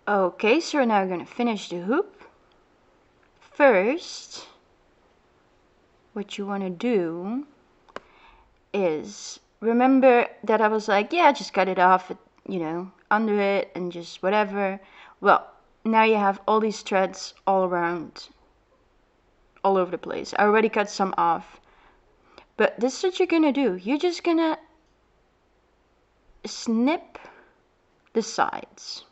Okay, so we're now going to finish the hoop. First, what you want to do is, remember that I was like, yeah, just cut it off, you know, under it and just whatever. Well, now you have all these threads all around, all over the place. I already cut some off. But this is what you're gonna do. You're just gonna snip the sides.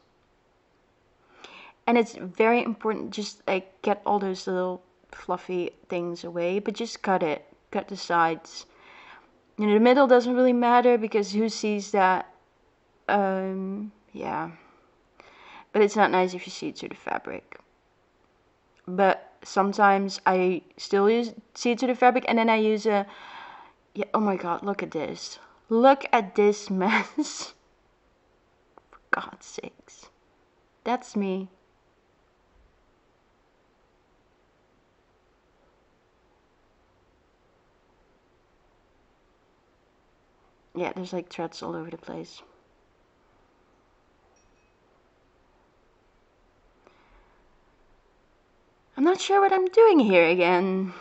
And it's very important, just like get all those little fluffy things away, but just cut it. Cut the sides. You know, the middle doesn't really matter because who sees that? Yeah. But it's not nice if you see it through the fabric. But sometimes I still see it through the fabric, and then I use a, yeah, oh my god, look at this. Look at this mess. For God's sakes. That's me. Yeah, there's like threads all over the place. I'm not sure what I'm doing here again.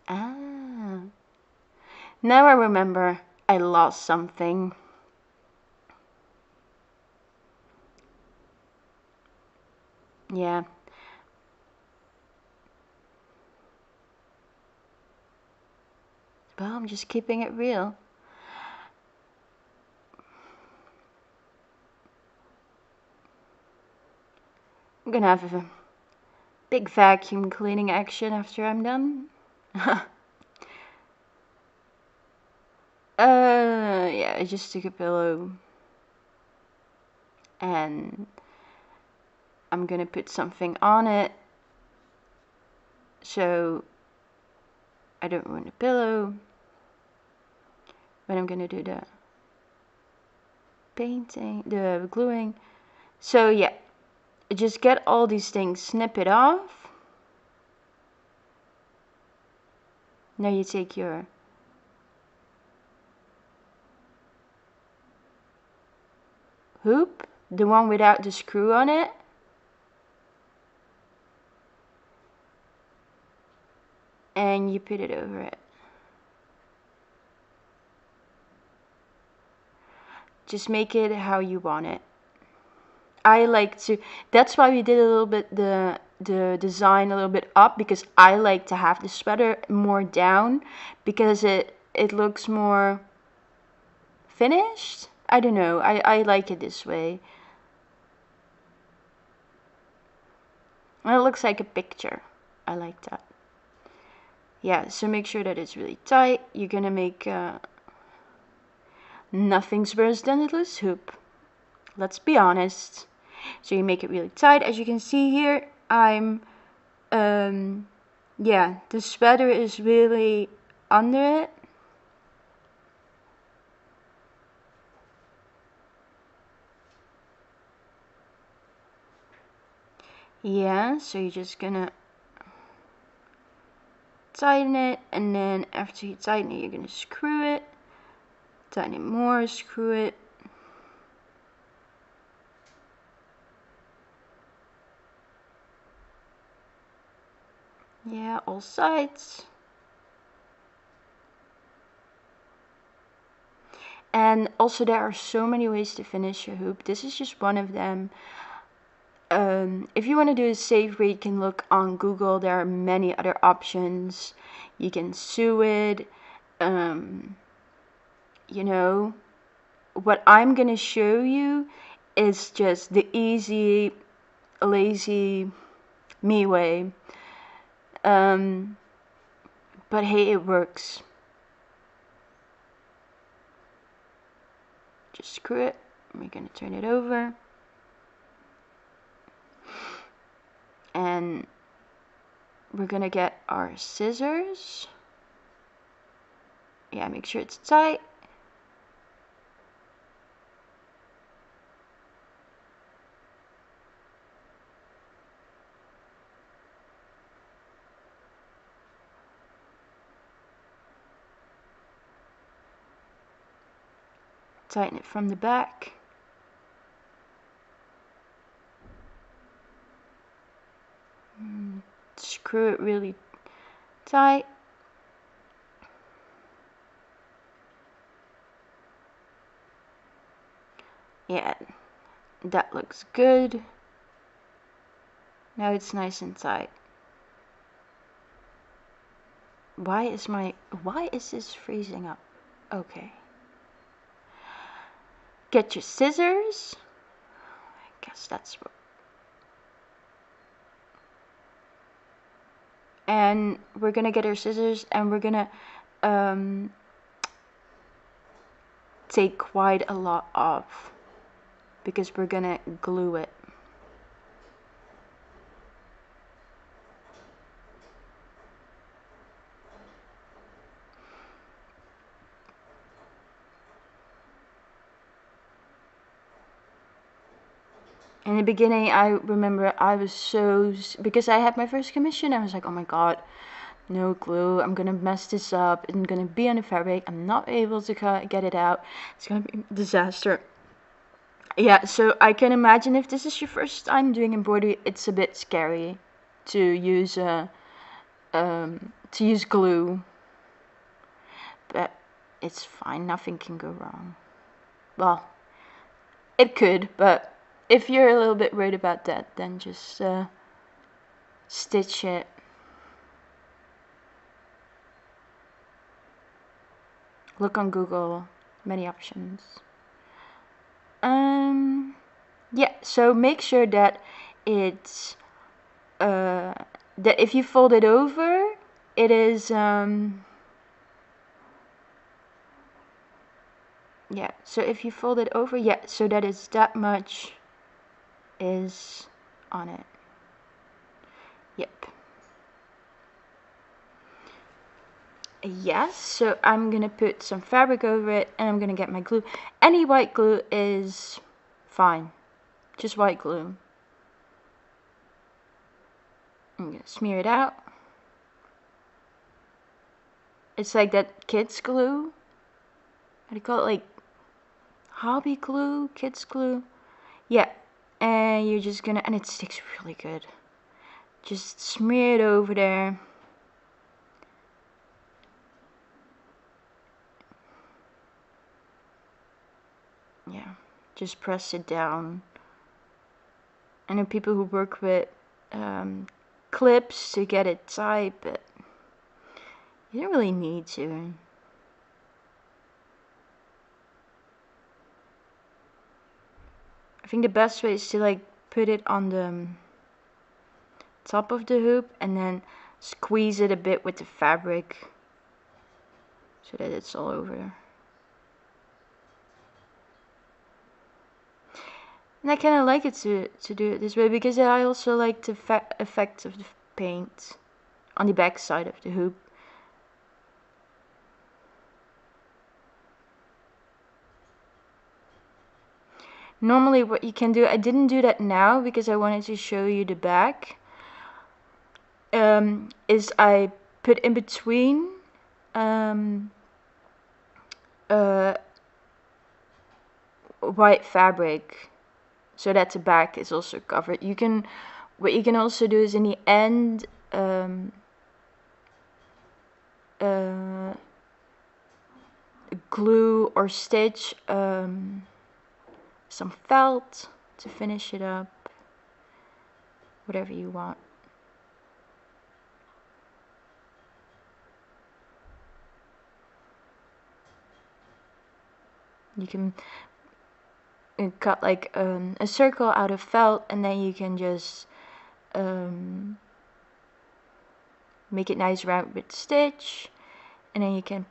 Ah. Now I remember I lost something. Yeah. Well, I'm just keeping it real. I'm gonna have a big vacuum cleaning action after I'm done. Yeah, I just took a pillow and I'm gonna put something on it so I don't ruin the pillow. But I'm gonna do the painting, the gluing. So yeah, just get all these things, snip it off. Now you take your hoop, the one without the screw on it, and you put it over it. Just make it how you want it. I like to, that's why we did a little bit the design a little bit up, because I like to have the sweater more down because it looks more finished. I don't know. I like it this way. And it looks like a picture. I like that. Yeah, so make sure that it's really tight. You're gonna make nothing's worse than a loose hoop. Let's be honest. So you make it really tight. As you can see here, I'm yeah, the sweater is really under it. Yeah, so you're just gonna tighten it, and then after you tighten it, you're gonna screw it. Tighten it more, screw it. Yeah, all sides. And also there are so many ways to finish your hoop. This is just one of them. If you want to do a safe way, you can look on Google. There are many other options. You can sew it. You know, what I'm gonna show you is just the easy, lazy me way. But hey, it works. Just screw it. We're gonna turn it over. And we're gonna get our scissors. Yeah, make sure it's tight. tighten it from the back. Screw it really tight. Yeah, that looks good. Now it's nice and tight. Why is this freezing up? Okay. Get your scissors. I guess that's what. And we're gonna get our scissors and we're gonna take quite a lot off because we're gonna glue it. In the beginning, I remember I was so, because I had my first commission, I was like, oh my god, no glue, I'm gonna mess this up, it's gonna be on the fabric, I'm not able to get it out, it's gonna be a disaster. Yeah, so I can imagine if this is your first time doing embroidery, it's a bit scary to use glue, but it's fine, nothing can go wrong. Well, it could, but if you're a little bit worried about that, then just stitch it. Look on Google, many options. Yeah, so make sure that it's that if you fold it over, it is yeah, so if you fold it over, yeah, so that it's that much is on it. Yep. Yes, so I'm gonna put some fabric over it and I'm gonna get my glue. Any white glue is fine, just white glue. I'm gonna smear it out. It's like that kids glue. How do you call it? Like hobby glue, kids glue. Yeah, and you're just gonna, and it sticks really good. Just smear it over there. Yeah, just press it down. I know people who work with clips to get it tight, but you don't really need to. I think the best way is to like put it on the top of the hoop and then squeeze it a bit with the fabric so that it's all over. And I kind of like it to do it this way because I also like the effect of the paint on the back side of the hoop. Normally what you can do, I didn't do that now because I wanted to show you the back, is I put in between white fabric so that the back is also covered. What you can also do is in the end glue or stitch some felt to finish it up, whatever you want. You can cut like a circle out of felt and then you can just make it nice round with stitch and then you can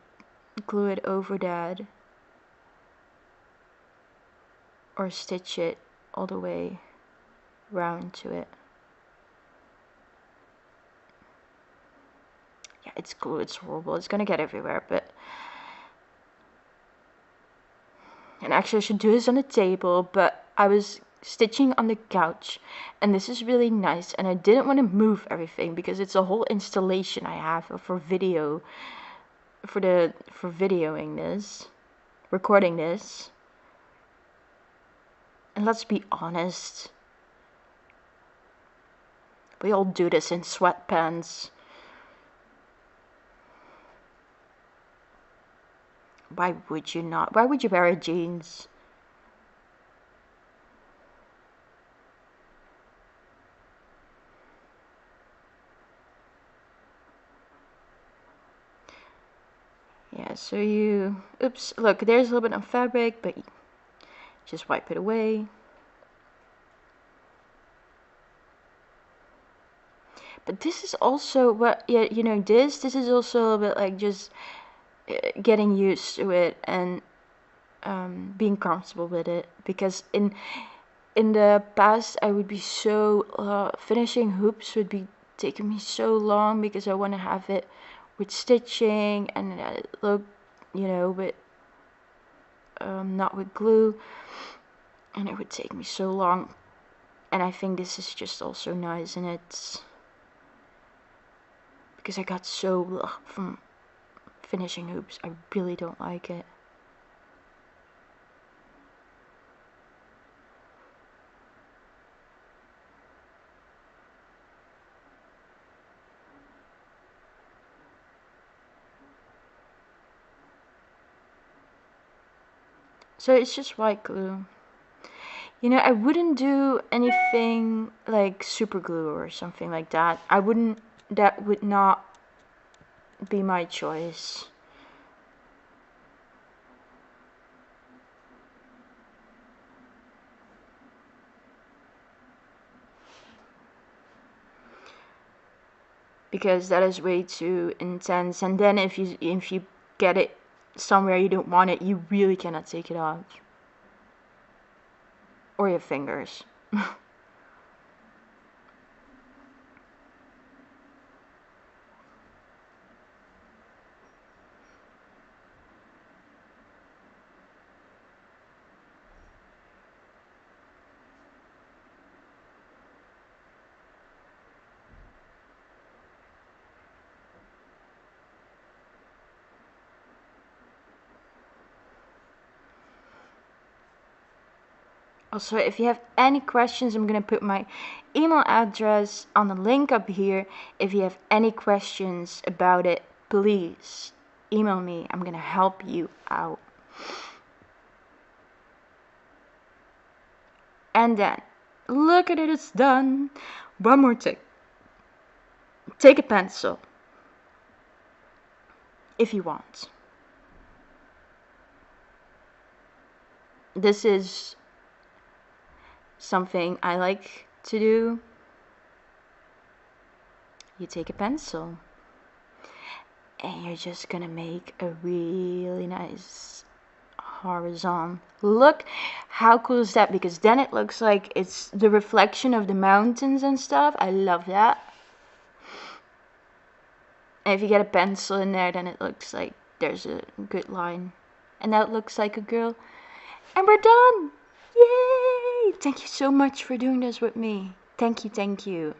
glue it over that or stitch it all the way round to it. Yeah, it's glue, it's horrible, it's gonna get everywhere, but and actually I should do this on the table, but I was stitching on the couch and this is really nice and I didn't want to move everything because it's a whole installation I have for video for videoing this, recording this. And let's be honest, we all do this in sweatpants. Why would you not? Why would you wear jeans? Yeah, so you, oops, look, there's a little bit of fabric, but just wipe it away. But this is also what, yeah, you know, this is also a little bit like just getting used to it and being comfortable with it. Because in the past, I would be so, finishing hoops would be taking me so long because I want to have it with stitching and look, you know, with not with glue, and it would take me so long. And I think this is just also nice, and it's because I got so from finishing hoops. I really don't like it. So it's just white glue. You know, I wouldn't do anything like super glue or something like that. I wouldn't, that would not be my choice. Because that is way too intense, and then if you get it somewhere you don't want it, you really cannot take it off. Or your fingers. Also, if you have any questions, I'm gonna put my email address on the link up here. If you have any questions about it, please email me. I'm gonna help you out. And then, look at it, it's done. One more thing. Take a pencil, if you want. This is something I like to do. You take a pencil and you're just gonna make a really nice horizon. Look how cool is that, because then it looks like it's the reflection of the mountains and stuff. I love that. And if you get a pencil in there, then it looks like there's a good line, and that looks like a girl. And we're done. Yay! Thank you so much for doing this with me. Thank you, thank you.